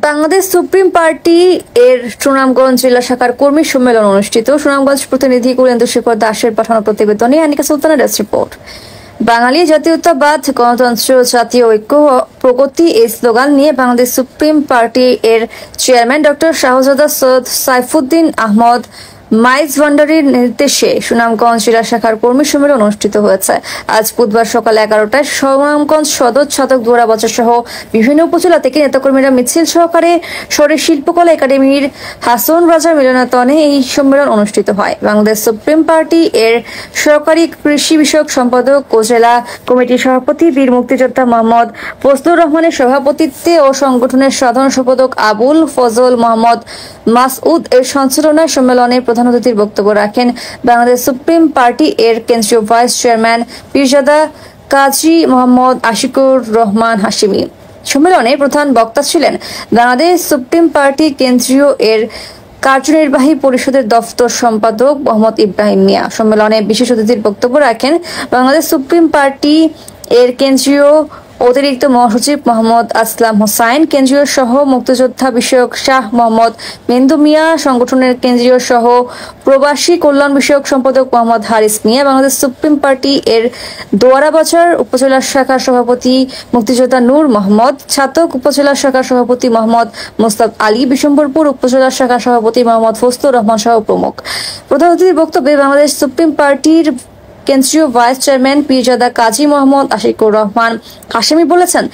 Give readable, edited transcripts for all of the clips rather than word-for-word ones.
Bangladesh supreme party এর সুনামগঞ্জ জেলা শাখার কর্মী সম্মেলন অনুষ্ঠিত। সুনামগঞ্জ প্রতিনিধি কুলেন্দুশেখর দাসের পাঠানো প্রতিবেদনে আনিকা সুলতানের ডেস্ক রিপোর্ট। বাঙালি জাতীয়তাবাদ, গণতন্ত্র, জাতীয় ঐক্য, প্রগতি এই স্লোগান নিয়ে বাংলাদেশ সুপ্রিম পার্টি এর চেয়ারম্যান ডক্টর শাহজাদা সৈয়দ সাইফুদ্দিন আহমদ মাইজ ভান্ডারির নির্দেশে সুনামগঞ্জ জেলা শাখার কর্মী সম্মেলন অনুষ্ঠিত হয়েছে। আজ বুধবার সকাল 11টায় সুনামগঞ্জ সদর, ছাতক, দোয়ারা বাজার সহ বিভিন্ন উপজেলা থেকে নেতাকর্মীরা মিছিল সহকারে শহরের শিল্পকলা একাডেমির হাসন রাজা মিলনায়তনে এই সম্মেলন অনুষ্ঠিত হয়। বাংলাদেশ সুপ্রিম পার্টি এর সহকারী কৃষি বিষয়ক সম্পাদক ও জেলা কমিটির সভাপতি বীর মুক্তিযোদ্ধা মোহাম্মদ ফজলুর রহমানের সভাপতিত্বে ও সংগঠনের সাধারণ সম্পাদক আবুল ফজল মোহাম্মদ মাসউদ এর সঞ্চালনায় সম্মেলনে প্রধান অতিথির বক্তব্য রাখেন বাংলাদেশ সুপ্রিম পার্টি এর কেন্দ্রীয় ভাইস চেয়ারম্যান পীরজাদা কাজী মোহাম্মদ আশিকুর রহমান হাশিমি। সম্মেলনে প্রধান বক্তা ছিলেন বাংলাদেশ সুপ্রিম পার্টি কেন্দ্রীয় এর কার্যনির্বাহী পরিষদের দফতর সম্পাদক মোহাম্মদ ইব্রাহিম মিয়া। সম্মেলনে বিশেষ অতিথির বক্তব্য রাখেন বাংলাদেশ সুপ্রিম পার্টি এর কেন্দ্রীয় অতিরিক্ত মহাসচিব মোহাম্মদ আসলাম হোসাইন, কেন্দ্রীয় সহ মুক্তিযোদ্ধা বিষয়ক শাহ মোহাম্মদ মেন্দু মিয়া, সংগঠনের কেন্দ্রীয় সহ প্রবাসী কল্যাণ বিষয়ক সম্পাদক মোহাম্মদ হারিস মিয়া, বাংলাদেশ সুপ্রিম পার্টি এর দোয়ারা বাজার উপজেলা শাখার সভাপতি মুক্তিযোদ্ধা নূর মোহাম্মদ, ছাতক উপজেলা শাখার সভাপতি মোহাম্মদ মোস্তাক আলী, বিশম্বরপুর উপজেলা শাখার সভাপতি মোহাম্মদ ফজলুর রহমান সহ প্রমুখ। প্রধান অতিথির বক্তব্যে বাংলাদেশ সুপ্রিম পার্টির কেন্দ্রীয় ভাইস চেয়ারম্যান পীরজাদা কাজী মোহাম্মদ আশিকুর রহমান হাশিমি বলেছেন,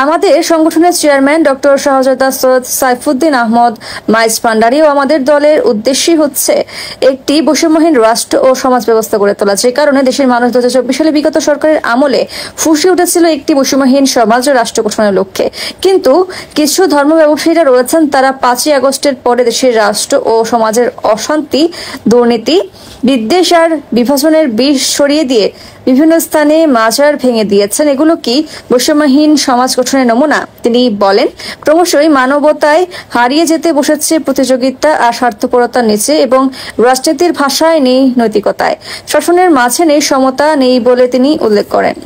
আমাদের সংগঠনের চেয়ারম্যান ডক্টর শাহজাদা সৈয়দ সাইফুদ্দিন আহমদ মাইজ ভান্ডারি ও আমাদের দলের উদ্দেশ্যই হচ্ছে একটি বৈষম্যহীন রাষ্ট্র ও সমাজ ব্যবস্থা গড়ে তোলা। যে কারণে দেশের মানুষ 2024 সালে বিগত সরকারের আমলে ফুঁসে উঠেছিল একটি বৈষম্যহীন সমাজ ও রাষ্ট্র গঠনের লক্ষ্যে। কিন্তু কিছু ধর্ম ব্যবসায়ীরা রয়েছেন, তারা 5ই আগস্টের পরে দেশের রাষ্ট্র ও সমাজের অশান্তি, দুর্নীতি, বিদ্বেষ আর বিভাজনের বিষ ছড়িয়ে দিয়ে বিভিন্ন স্থানে মাজার ভেঙে দিয়েছেন। এগুলো কি বৈষম্যহীন সমাজ গঠনের নমুনা? তিনি বলেন, ক্রমশই মানবতায় হারিয়ে যেতে বসেছে প্রতিযোগিতা আর স্বার্থপরতার নিচে, এবং রাজনীতির ভাষায় নেই নৈতিকতায়, শাসনের মাঝে নেই সমতা নেই বলে তিনি উল্লেখ করেন।